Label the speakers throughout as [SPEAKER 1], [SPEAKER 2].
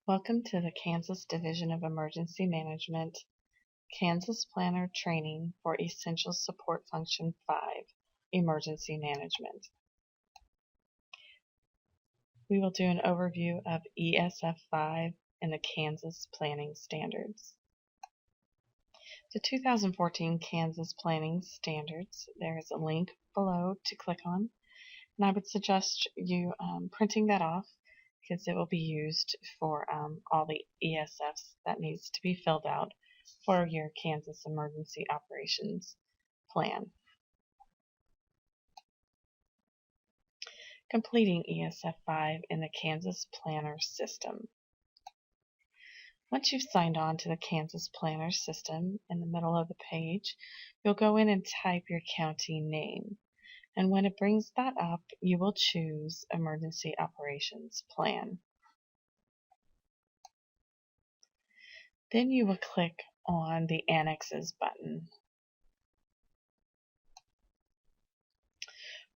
[SPEAKER 1] Welcome to the Kansas Division of Emergency Management, Kansas Planner Training for Essential Support Function 5, Emergency Management. We will do an overview of ESF 5 and the Kansas Planning Standards. The 2014 Kansas Planning Standards, there is a link below to click on, and I would suggest you printing that off because it will be used for all the ESFs that needs to be filled out for your Kansas Emergency Operations Plan. Completing ESF 5 in the Kansas Planner System. Once you've signed on to the Kansas Planner System, in the middle of the page, you'll go in and type your county name. And when it brings that up, you will choose Emergency Operations Plan. Then you will click on the Annexes button.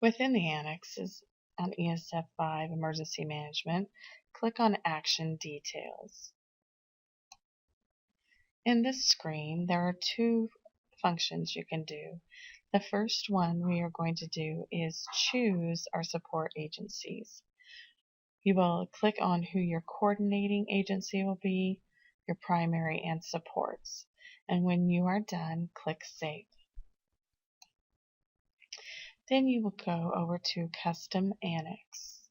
[SPEAKER 1] Within the Annexes on ESF 5 Emergency Management, click on Action Details. In this screen, there are two functions you can do. The first one we are going to do is choose our support agencies. You will click on who your coordinating agency will be, your primary and supports. And when you are done, click Save. Then you will go over to Customize Annex.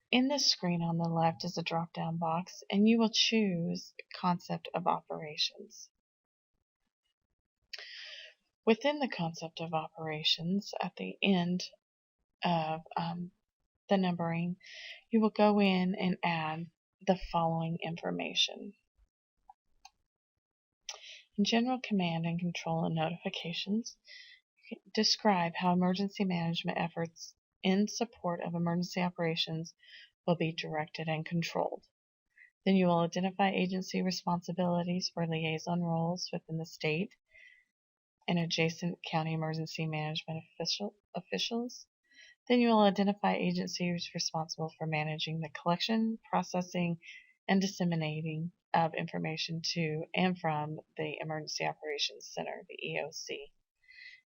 [SPEAKER 1] In the screen on the left is a drop-down box, and you will choose Concept of Operations. Within the Concept of Operations, at the end of the numbering, you will go in and add the following information. In General Command and Control and Notifications, describe how emergency management efforts in support of emergency operations will be directed and controlled. Then you will identify agency responsibilities for liaison roles within the state and adjacent county emergency management officials. Then you will identify agencies responsible for managing the collection, processing, and disseminating of information to and from the Emergency Operations Center, the EOC.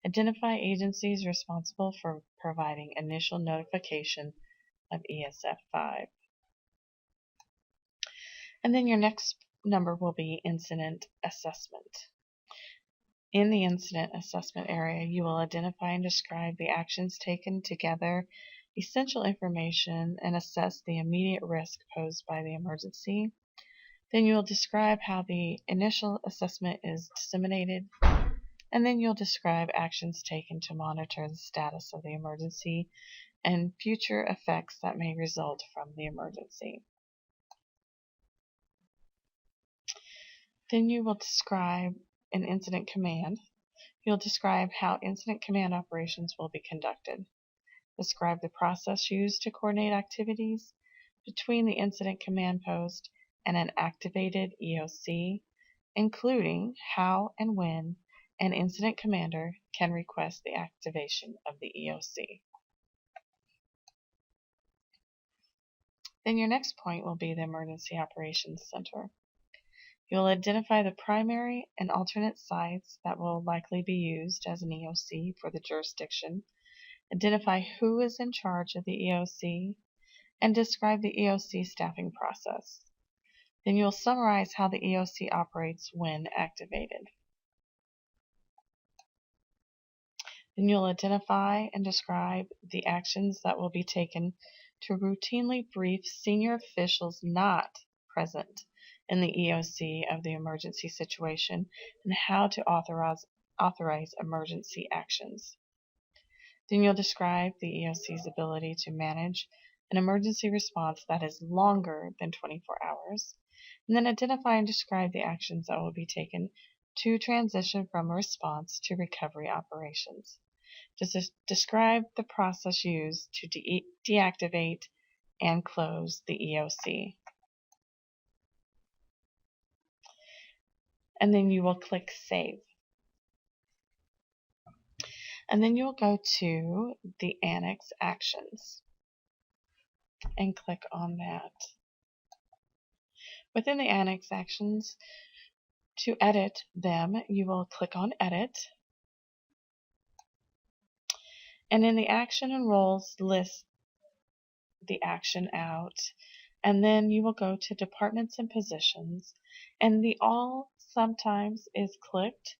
[SPEAKER 1] Identify agencies responsible for providing initial notification of ESF 5. And then your next number will be Incident Assessment. In the Incident Assessment area, you will identify and describe the actions taken to gather essential information and assess the immediate risk posed by the emergency. Then you will describe how the initial assessment is disseminated, and then you'll describe actions taken to monitor the status of the emergency and future effects that may result from the emergency. Then you will describe an incident command. You'll describe how incident command operations will be conducted. Describe the process used to coordinate activities between the incident command post and an activated EOC, including how and when an incident commander can request the activation of the EOC. Then your next point will be the Emergency Operations Center. You'll identify the primary and alternate sites that will likely be used as an EOC for the jurisdiction, identify who is in charge of the EOC, and describe the EOC staffing process. Then you'll summarize how the EOC operates when activated. Then you'll identify and describe the actions that will be taken to routinely brief senior officials not present in the EOC of the emergency situation and how to authorize emergency actions. Then you'll describe the EOC's ability to manage an emergency response that is longer than 24 hours, and then identify and describe the actions that will be taken to transition from response to recovery operations. Just describe the process used to deactivate and close the EOC. And then you will click Save. And then you'll go to the Annex Actions. and click on that. Within the annex actions, to edit them, you will click on Edit, and in the action and roles list the action out, and then you will go to Departments and Positions, and the All sometimes is clicked,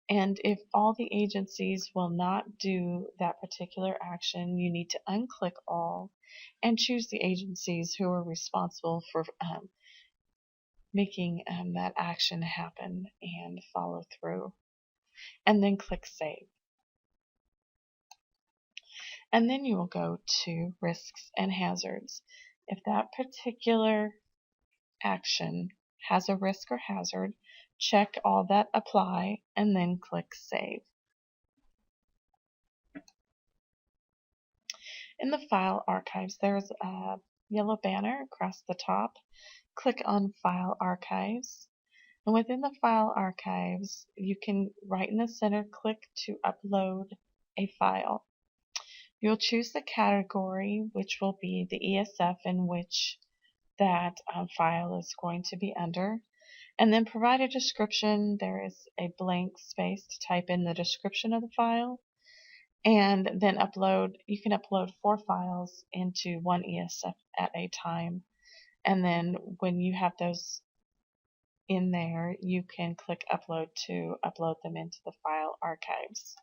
[SPEAKER 1] and if all the agencies will not do that particular action, you need to unclick All and choose the agencies who are responsible for making that action happen and follow through, and then click Save. And then you will go to Risks and Hazards. If that particular action has a risk or hazard, check all that apply and then click Save. In the File Archives, there's a yellow banner across the top. Click on File Archives. And within the File Archives, you can, right in the center, click to upload a file. You'll choose the category, which will be the ESF in which that file is going to be under, and then provide a description. There is a blank space to type in the description of the file, and then upload. You can upload 4 files into one ESF at a time, and then when you have those in there, you can click Upload to upload them into the File Archives.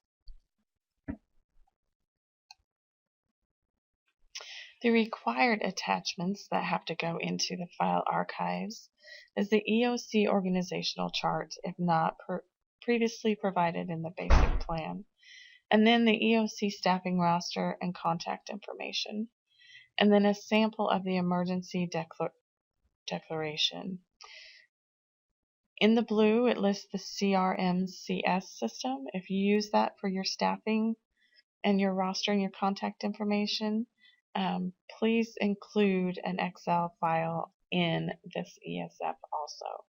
[SPEAKER 1] The required attachments that have to go into the File Archives is the EOC organizational chart, if not previously provided in the basic plan, and then the EOC staffing roster and contact information, and then a sample of the emergency declaration. In the blue, it lists the CRMCS system. If you use that for your staffing and your roster and your contact information, please include an Excel file in this ESF also.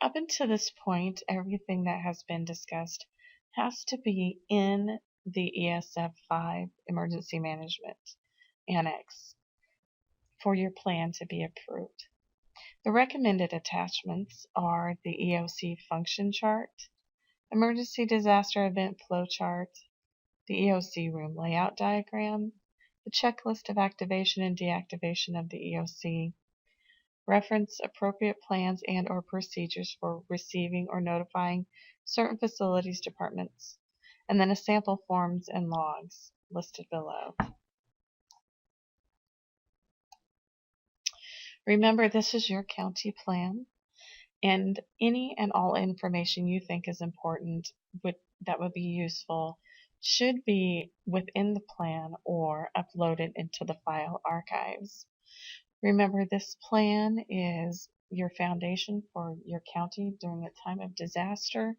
[SPEAKER 1] Up until this point, everything that has been discussed has to be in the ESF 5 Emergency Management Annex for your plan to be approved. The recommended attachments are the EOC function chart, emergency disaster event flow chart, the EOC room layout diagram, the checklist of activation and deactivation of the EOC, reference appropriate plans and or procedures for receiving or notifying certain facilities departments, and then a sample forms and logs listed below. Remember, this is your county plan, and any and all information you think is important that would be useful should be within the plan or uploaded into the File Archives. Remember, this plan is your foundation for your county during a time of disaster,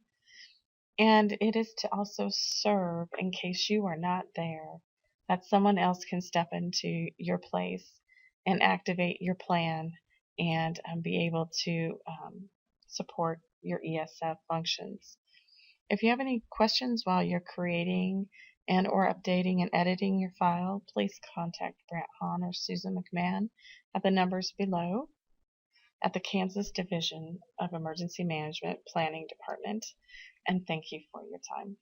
[SPEAKER 1] and it is to also serve in case you are not there, that someone else can step into your place and activate your plan and be able to support your ESF functions. If you have any questions while you're creating and or updating and editing your file, please contact Brant Hahn or Susan McMahon at the numbers below at the Kansas Division of Emergency Management Planning Department. And thank you for your time.